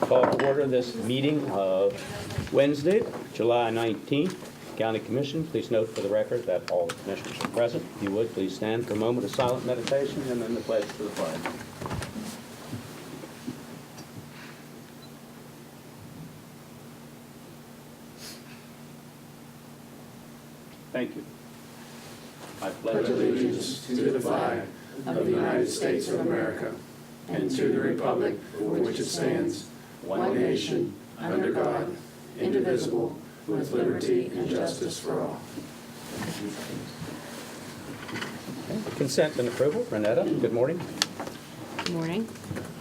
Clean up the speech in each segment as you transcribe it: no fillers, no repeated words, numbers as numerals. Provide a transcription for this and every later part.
Call to order this meeting of Wednesday, July 19th. County Commission, please note for the record that all the commissioners are present. If you would, please stand for a moment of silent meditation and then the pledge to the flag. Thank you. I pledge allegiance to the flag of the United States of America and to the republic for which it stands, one nation, under God, indivisible, with liberty and justice for all. Consent and approval. Renetta, good morning. Good morning.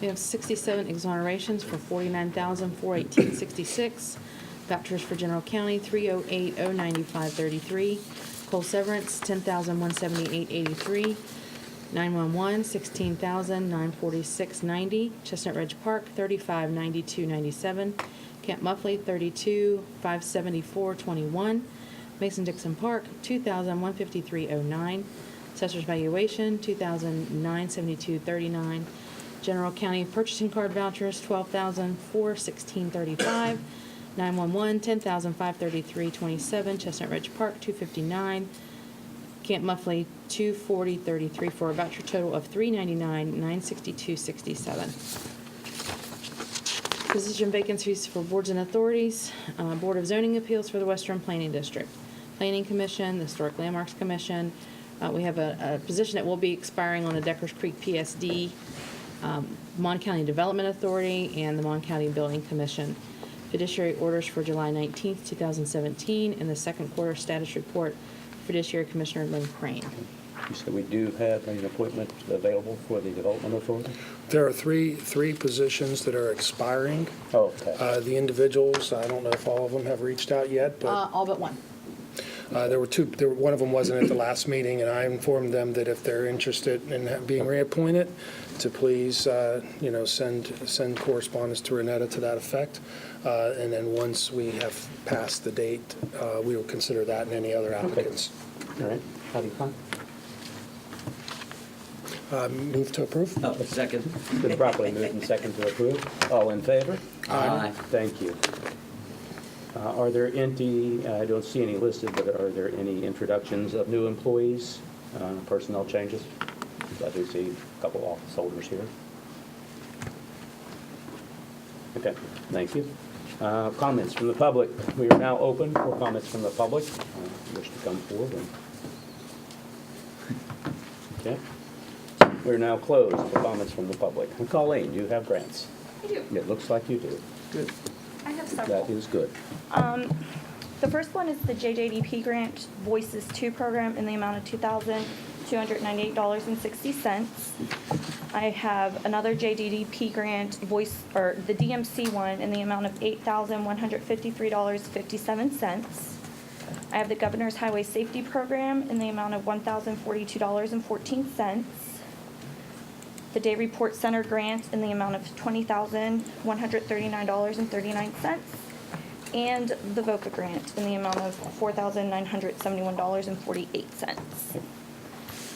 We have 67 exonerations for $49,418.66. Vouchers for General County, $308,095.33. Coal severance, $10,178.83. 911, $16,946.90. Chestnut Ridge Park, $35,92.97. Camp Muffley, $32,574.21. Mason-Dixon Park, $2,153.09. Assessor's valuation, $2,972.39. General County purchasing card vouchers, $12,416.35. 911, $10,533.27. Chestnut Ridge Park, $259. Camp Muffley, $240.33 for a voucher total of $399,962.67. Position vacancies for boards and authorities. Board of Zoning Appeals for the Western Planning District. Planning Commission, the Historic Landmarks Commission. We have a position that will be expiring on the Deckers Creek PSD, Mon County Development Authority, and the Mon County Building Commission. Fiduciary orders for July 19th, 2017, and the second quarter status report, Fiduciary Commissioner Lynn Crane. You said we do have an appointment available for the Development Authority? There are three positions that are expiring. Oh, okay. The individuals, I don't know if all of them have reached out yet, but All but one. there were two. One of them wasn't at the last meeting, and I informed them that if they're interested in being reappointed, to please, send correspondence to Renetta to that effect. And then once we have passed the date, we will consider that and any other applicants. Okay. All right. How do you find? Move to approve? Oh, second. Been properly moved and second to approve. All in favor? Aye. Thank you. Are there any, I don't see any listed, but are there any introductions of new employees, personnel changes? I do see a couple office holders here. Okay, thank you. Comments from the public. We are now open for comments from the public. Wish to come forward. Okay. We're now closed for comments from the public. And Colleen, you have grants. I do. It looks like you do. Good. I have several. That is good. The first one is the JJDP grant Voices 2 program in the amount of $2,298.60. I have another JJDP grant the DMC one in the amount of $8,153.57. I have the Governor's Highway Safety Program in the amount of $1,042.14. The Day Report Center grant in the amount of $20,139.39, and the VOCA grant in the amount of $4,971.48.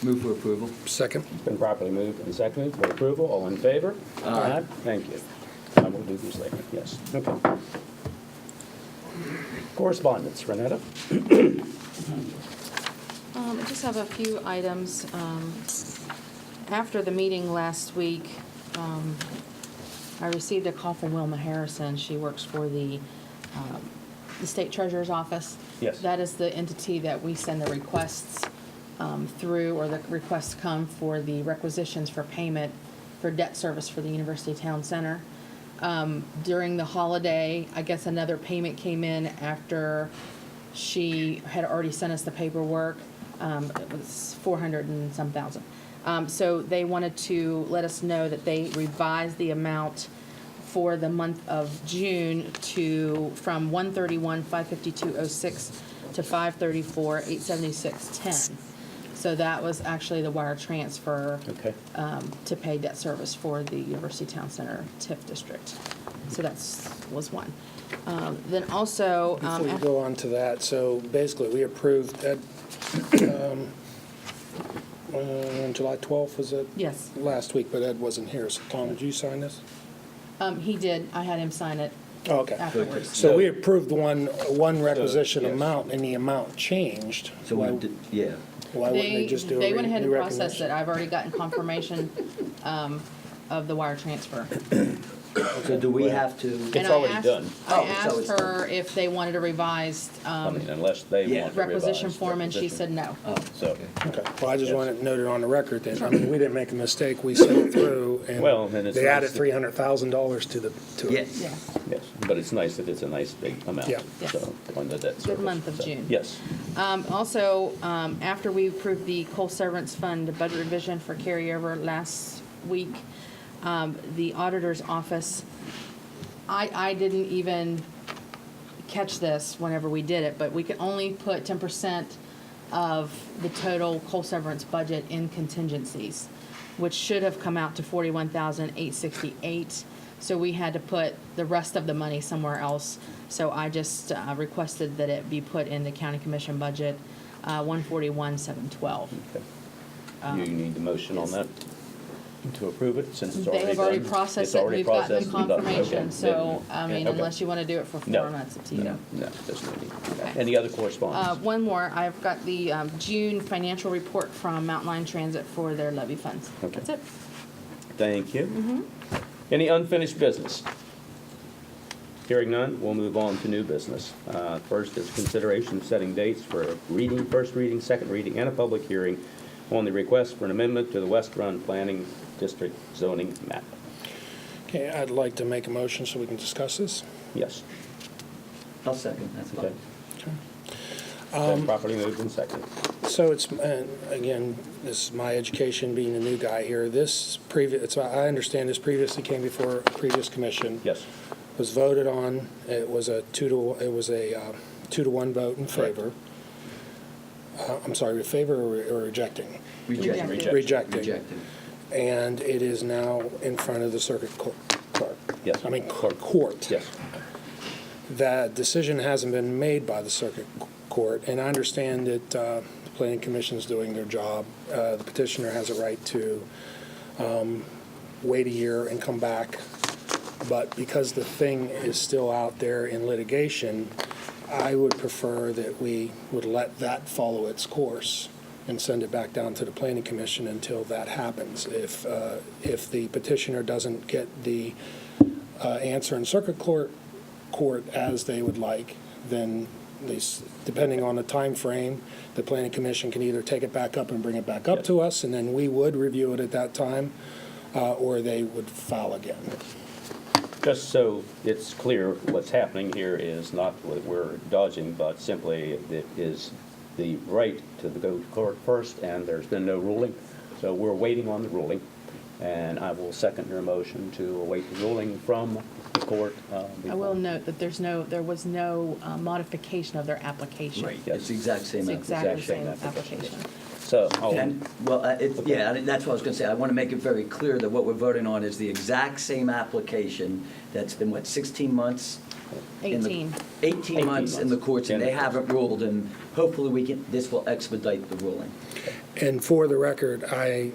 Move for approval. Second. Been properly moved and seconded for approval. All in favor? Aye. Thank you. I will do these later. Yes. Okay. Correspondence. Renetta? I just have a few items. After the meeting last week, I received a call from Wilma Harrison. She works for the State Treasurer's Office. Yes. That is the entity that we send the requests through, or the requests come for the requisitions for payment for debt service for the University Town Center. During the holiday, I guess another payment came in after she had already sent us the paperwork. It was 400 and some thousand. So they wanted to let us know that they revised the amount for the month of June from $131,552.06 to $534,876.10. So that was actually the wire transfer Okay. to pay debt service for the University Town Center TIF district. So was one. Then also, Before you go on to that, so basically we approved Ed, on July 12th, was it? yes, Last week, but Ed wasn't here. So Tom, did you sign this? He did. I had him sign it Oh, okay. afterwards. So we approved one requisition amount, and the amount changed. So Why yeah. why wouldn't they just do a They went ahead new and processed recognition? it. I've already gotten confirmation of the wire transfer. So do we have to? It's And already I asked, done. I Oh, so asked it's her if they wanted a revised I mean, unless they Yeah. want to revise requisition the form, and she requisition. said no. Oh, So, okay. Okay, well, I just want it noted on the record that, I mean, we didn't make a mistake, we sent it through, and Well, and it's they nice added that- $300,000 to it. Yes. Yeah. yes, but it's nice that it's a nice big amount. Yeah. Yes. So, on the debt service. month of So, June. Yes. Also, after we approved the coal severance fund budget revision for carryover last week, the auditor's office, I didn't even catch this whenever we did it, but we could only put 10% of the total coal severance budget in contingencies, which should have come out to $41,868. So we had to put the rest of the money somewhere else. So I just requested that it be put in the county commission budget, $141,712. Okay. You need the motion on that to approve it, since it's already They done? have already processed It's it, already we've gotten the processed and done. Okay. confirmation, so, Then- I mean, okay. unless you want to do it for No. form, that's up to you. No, there's no need. Okay. Any other correspondence? One more, I've got the June financial report from Mountain Line Transit for their levy funds. Okay. That's it. Thank you. Any unfinished business? Hearing none, we'll move on to new business. First is consideration of setting dates for a reading, first reading, second reading, and a public hearing on the request for an amendment to the West Run Planning District zoning map. Okay, I'd like to make a motion so we can discuss this. Yes. I'll second, that's Okay. fine. Been properly moved and seconded. So it's, again, this is my education, being the new guy here. This previous, I understand this previously came before a previous commission. Yes. Was voted on. It was a 2-to-1 vote in favor. I'm sorry, favor or rejecting? Rejected. Rejected. Rejecting. Rejected. And it is now in front of the circuit clerk. Yes. I mean, court. Yes. That decision hasn't been made by the circuit court, and I understand that the planning commission is doing their job. The petitioner has a right to wait a year and come back, but because the thing is still out there in litigation, I would prefer that we would let that follow its course and send it back down to the planning commission until that happens. If the petitioner doesn't get the answer in circuit court as they would like, then depending on the time frame, the planning commission can either take it back up and bring it back up to us, and then we would review it at that time, or they would file again. Just so it's clear, what's happening here is not what we're dodging, but simply it is the right to go to court first, and there's been no ruling. So we're waiting on the ruling, and I will second your motion to await the ruling from the court. I will note that there was no modification of their application. Right, Yes. it's the exact same It's exactly the application. same application. So, And, well, yeah, that's what I was going to say. I want to make it very clear that what we're voting on is the exact same application that's been, 16 months? in the- 18. 18 months in the courts, and they haven't ruled, and hopefully this will expedite the ruling. And for the record, I'm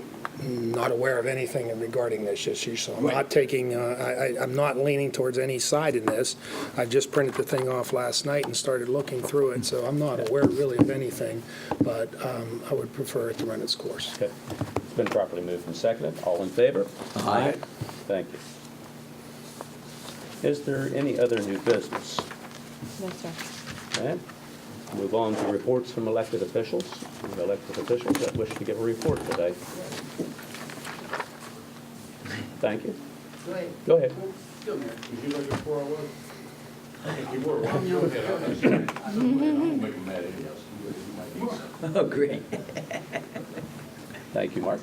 not aware of anything regarding this issue, so I'm not Right. taking, I'm not leaning towards any side in this. I just printed the thing off last night and started looking through it, so I'm not aware really of anything, but I would prefer it to run its course. okay. It's been properly moved and seconded. All in favor? Aye. Thank you. Is there any other new business? No, sir. Okay. Move on to reports from elected officials. The elected officials that wish to give a report today. Thank you. Go ahead. Did you look at where I was? I think you were. Well, go ahead. I'm gonna make them mad at you. Oh, great. Thank you, Mark.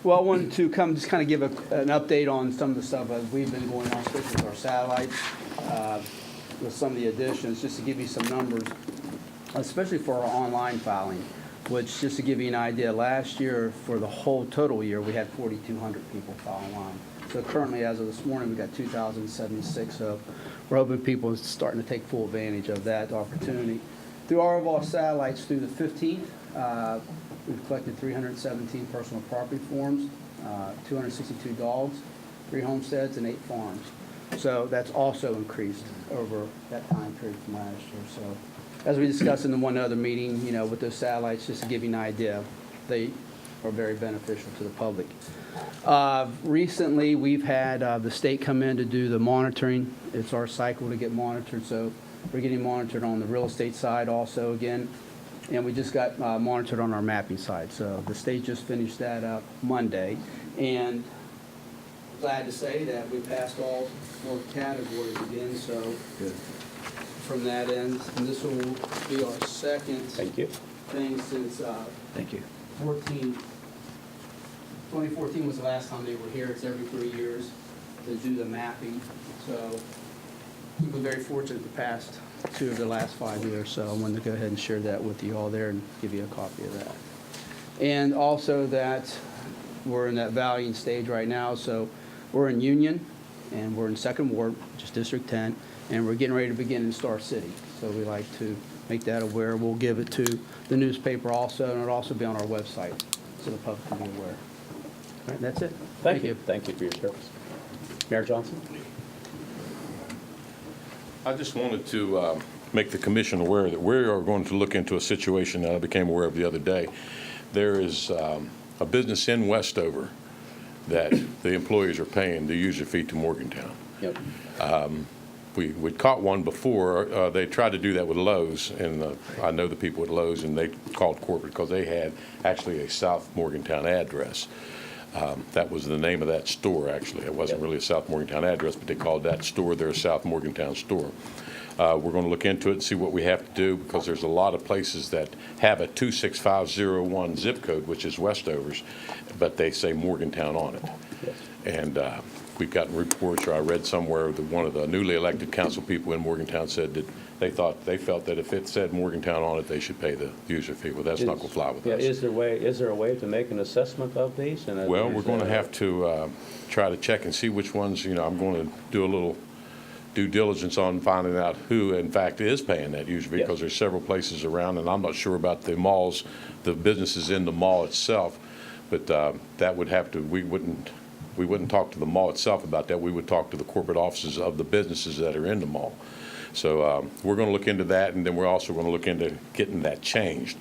Well, I wanted to just kind of give an update on some of the stuff that we've been going on, especially with our satellites, with some of the additions, just to give you some numbers, especially for our online filing, which, just to give you an idea, last year, for the whole total year, we had 4,200 people file online. So currently, as of this morning, we've got 2,076, so we're hoping people are starting to take full advantage of that opportunity. Through our overall satellites, through the 15th, we've collected 317 personal property forms, 262 dogs, 3 homesteads and 8 farms. So that's also increased over that time period from last year. So as we discussed in the one other meeting, with those satellites, just to give you an idea, they are very beneficial to the public. Recently, we've had the state come in to do the monitoring. It's our cycle to get monitored, so we're getting monitored on the real estate side also again. And we just got monitored on our mapping side. So the state just finished that up Monday. And glad to say that we passed all 4 categories again, so Good. from that end, and this will be our second Thank you. thing since Thank you. 2014 was the last time they were here. It's every 3 years to do the mapping. So we've been very fortunate the past 2 of the last 5 years. So I wanted to go ahead and share that with you all there and give you a copy of that. And also that we're in that valuing stage right now. So we're in Union and we're in 2nd Ward, which is District 10, and we're getting ready to begin in Star City. So we like to make that aware. We'll give it to the newspaper also, and it'll also be on our website so the public can be aware. All right, that's it. Thank you. Thank you for your service. Mayor Johnson? I just wanted to make the commission aware that we are going to look into a situation that I became aware of the other day. There is a business in Westover that the employees are paying the user fee to Morgantown. Yep. We caught one before. They tried to do that with Lowe's, and I know the people at Lowe's, and they called corporate because they had actually a South Morgantown address. That was the name of that store, actually. It wasn't really a South Morgantown address, but they called that store their South Morgantown store. We're going to look into it and see what we have to do, because there's a lot of places that have a 26501 zip code, which is Westover's, but they say Morgantown on it. Yes. And we've gotten reports, or I read somewhere that one of the newly elected council people in Morgantown said that they felt that if it said Morgantown on it, they should pay the user fee. Well, that's not going to fly with us. Is there a way to make an assessment of these? Well, we're going to have to try to check and see which ones, I'm going to do a little due diligence on finding out who, in fact, is paying that user fee, because there's several places around, and I'm not sure about the malls, the businesses in the mall itself, but that would have to, we wouldn't talk to the mall itself about that. We would talk to the corporate offices of the businesses that are in the mall. So we're going to look into that, and then we're also going to look into getting that changed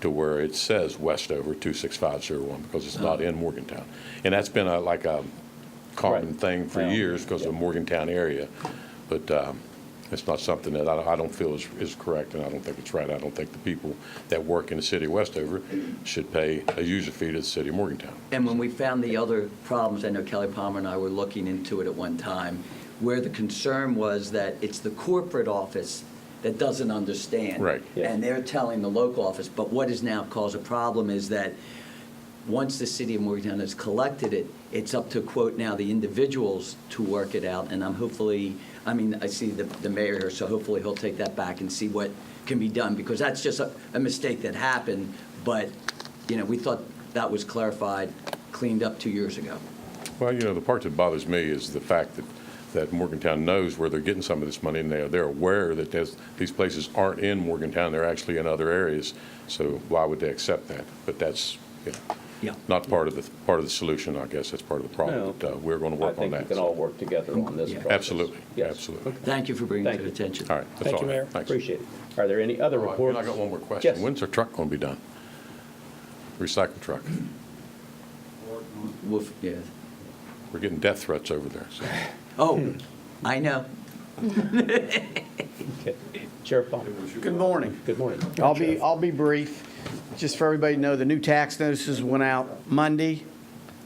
to where it says Westover 26501, because it's not in Morgantown. And that's been like a common thing for years because of the Morgantown area. But it's not something that I don't feel is correct, and I don't think it's right. I don't think the people that work in the city of Westover should pay a user fee to the city of Morgantown. And when we found the other problems, I know Kelly Palmer and I were looking into it at one time, where the concern was that it's the corporate office that doesn't understand. Right. Yeah. And they're telling the local office. But what has now caused a problem is that once the city of Morgantown has collected it, it's up to, quote, now the individuals to work it out. And I see the mayor here, so hopefully he'll take that back and see what can be done, because that's just a mistake that happened. But, we thought that was clarified, cleaned up 2 years ago. Well, the part that bothers me is the fact that Morgantown knows where they're getting some of this money, and they're aware that these places aren't in Morgantown, they're actually in other areas. So why would they accept that? But that's not part of the solution. I guess that's part of the problem. No. But we're going to work on that. I think we can all work together on this Yeah. process. Absolutely. Yes. Absolutely. Thank you for bringing it Thank to you. attention. All right. That's Thank all you, I have. Mayor. Thanks. Appreciate it. Are there any other All right, reports? I got one more question. Yes. When's our truck going to be done? Recycle truck. Yeah. We're getting death threats over there. So. Oh, I know. Okay. Sheriff Bond. Good morning. Good morning. I'll be brief. Just for everybody to know, the new tax notices went out Monday.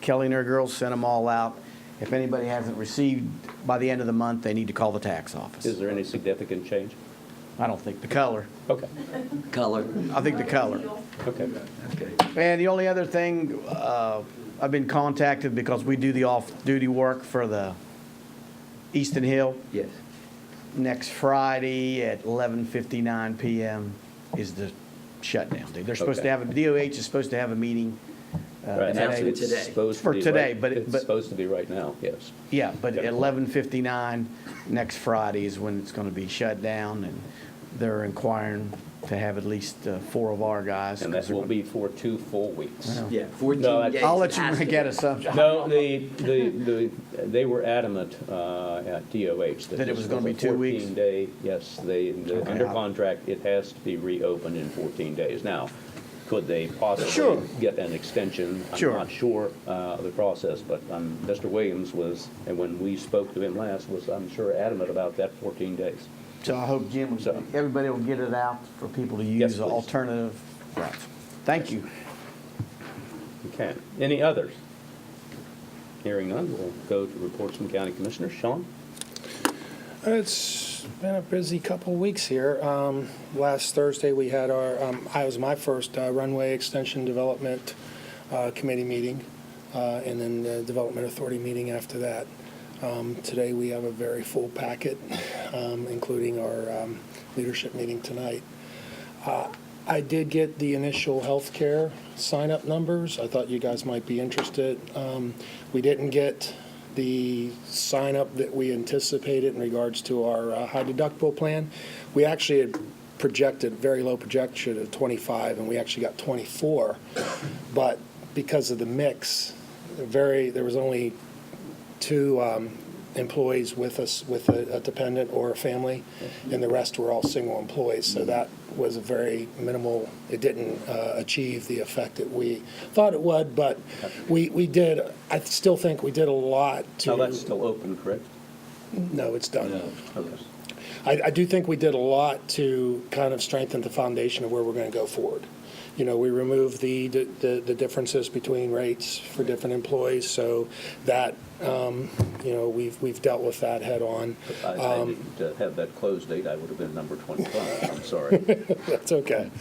Kelly and her girls sent them all out. If anybody hasn't received by the end of the month, they need to call the tax office. Is there any significant change? I don't think the color. Okay. Color. I think the color. Okay. Okay. And the only other thing, I've been contacted because we do the off-duty work for the Easton Hill. Yes. Next Friday at 11:59 p.m. is the shutdown date. They're supposed to have, DOH is supposed to have a meeting. Right, That's actually, for it's today. supposed to For be today, right- but It's supposed to be right now, yes. Yeah, but at Yeah. 11:59 next Friday is when it's going to be shut down, and they're inquiring to have at least 4 of our guys. And that will be for 2 full weeks. Yeah, 14 No, that's- days. I'll let it has you to get be. a subject. No, they were adamant at DOH That it was this gonna be 2 weeks? 14-day, yes, Okay, under I'll- contract, it has to be reopened in 14 days. Now, could they possibly Sure. get an extension? Sure. I'm not sure of the process, but Mr. Williams was, and when we spoke to him last, was, I'm sure, adamant about that 14 days. So I hope Jim, So- everybody will get it out for people to Yes, use please. alternative routes. Thank you. Okay. Any others? Hearing none, we'll go to reports from county commissioners. Sean? It's been a busy couple of weeks here. Last Thursday, we had it was my first runway extension development committee meeting, and then the Development Authority meeting after that. Today, we have a very full packet, including our leadership meeting tonight. I did get the initial healthcare sign-up numbers. I thought you guys might be interested. We didn't get the sign-up that we anticipated in regards to our high deductible plan. We actually had projected, very low projection of 25, and we actually got 24. But because of the mix, there was only 2 employees with us, with a dependent or a family, and the rest were all single employees. So that was a very minimal, it didn't achieve the effect that we thought it would, but we did, I still think we did a lot to. Now, that's still open, correct? No, it's done. Okay. I do think we did a lot to kind of strengthen the foundation of where we're going to go forward. You know, we removed the differences between rates for different employees, so that, you know, we've dealt with that head on. If I didn't have that close date, I would have been number 25. I'm sorry. That's okay.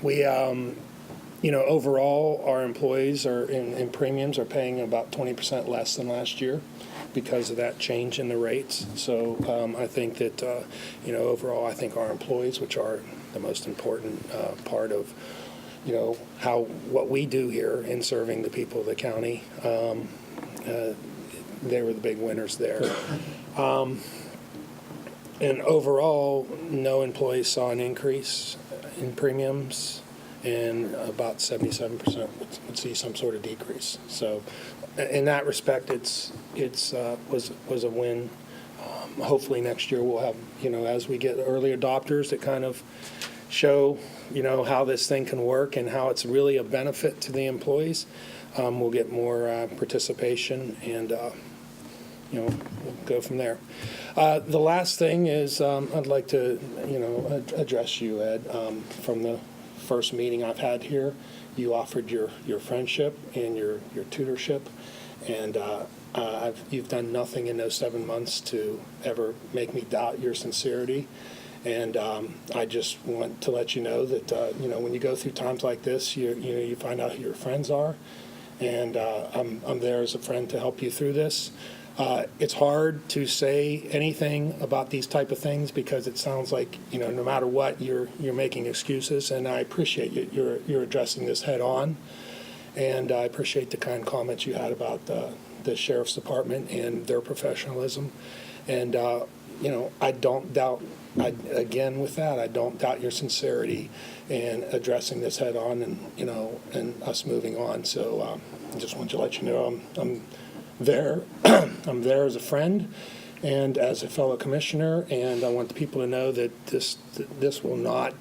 We, you know, overall, our employees are in premiums are paying about 20% less than last year because of that change in the rates. So I think that, you know, overall, I think our employees, which are the most important part of, you know, what we do here in serving the people of the county, they were the big winners there. And overall, no employees saw an increase in premiums, and about 77% would see some sort of decrease. So in that respect, was a win. Hopefully next year we'll have, you know, as we get early adopters that kind of show, you know, how this thing can work and how it's really a benefit to the employees, we'll get more participation, and you know, we'll go from there. The last thing is I'd like to, you know, address you, Ed, from the first meeting I've had here. You offered your friendship and your tutorship, and you've done nothing in those 7 months to ever make me doubt your sincerity. And I just want to let you know that, you know, when you go through times like this, you find out who your friends are, and I'm there as a friend to help you through this. It's hard to say anything about these type of things because it sounds like, you know, no matter what, you're making excuses, and I appreciate you're addressing this head on, and I appreciate the kind comments you had about the sheriff's department and their professionalism, and you know, I don't doubt. Again, with that, I don't doubt your sincerity in addressing this head on, and you know, and us moving on. So I just want to let you know I'm there. I'm there as a friend and as a fellow commissioner, and I want the people to know that this will not,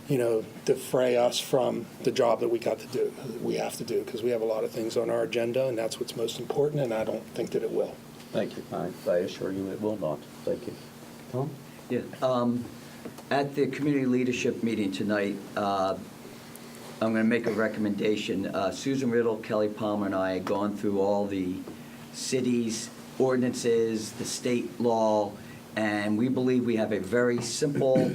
you know, defray us from the job that we have to do, because we have a lot of things on our agenda, and that's what's most important, and I don't think that it will. Thank you. I assure you it will not. Thank you. Tom? Yeah, at the community leadership meeting tonight, I'm going to make a recommendation. Susan Riddle, Kelly Palmer, and I had gone through all the city's ordinances, the state law, and we believe we have a very simple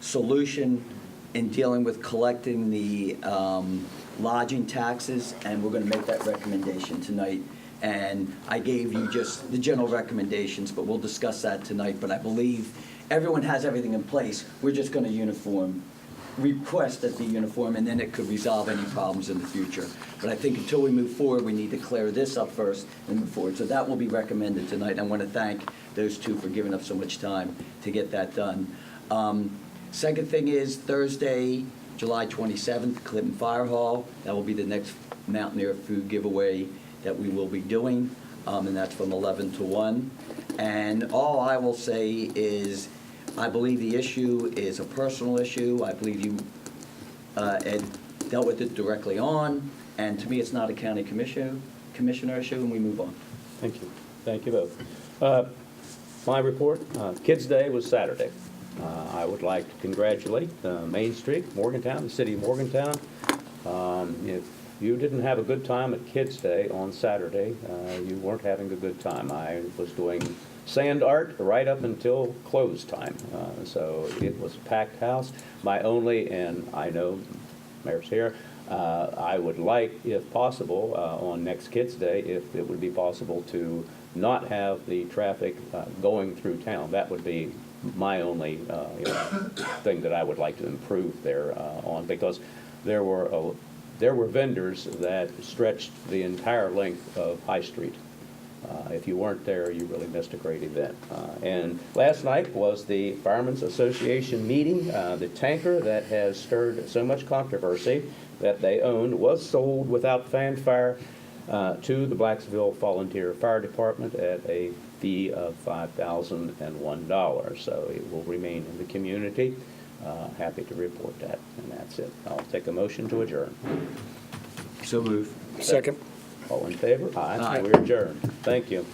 solution in dealing with collecting the lodging taxes, and we're going to make that recommendation tonight. And I gave you just the general recommendations, but we'll discuss that tonight. But I believe everyone has everything in place. We're just going to request that be uniform, and then it could resolve any problems in the future. But I think until we move forward, we need to clear this up first and move forward. So that will be recommended tonight. I want to thank those two for giving up so much time to get that done. Second thing is Thursday, July 27th, Clinton Fire Hall. That will be the next Mountaineer food giveaway that we will be doing, and that's from 11 to 1. And all I will say is, I believe the issue is a personal issue. I believe you, Ed, dealt with it directly on, and to me, it's not a county commissioner issue, and we move on. Thank you. Thank you both. My report, Kids Day was Saturday. I would like to congratulate Main Street, Morgantown, the city of Morgantown. If you didn't have a good time at Kids Day on Saturday, you weren't having a good time. I was doing sand art right up until close time, so it was a packed house. My only, and I know Mayor's here, I would like, if possible, on next Kids Day, if it would be possible to not have the traffic going through town. That would be my only thing that I would like to improve there on, because there were vendors that stretched the entire length of High Street. If you weren't there, you really missed a great event. And last night was the Firemen's Association meeting. The tanker that has stirred so much controversy that they owned was sold without fanfare to the Blacksville Volunteer Fire Department at a fee of $5,001. So it will remain in the community. Happy to report that, and that's it. I'll take a motion to adjourn. So move. Second. All in favor? Aye. We're adjourned. Thank you.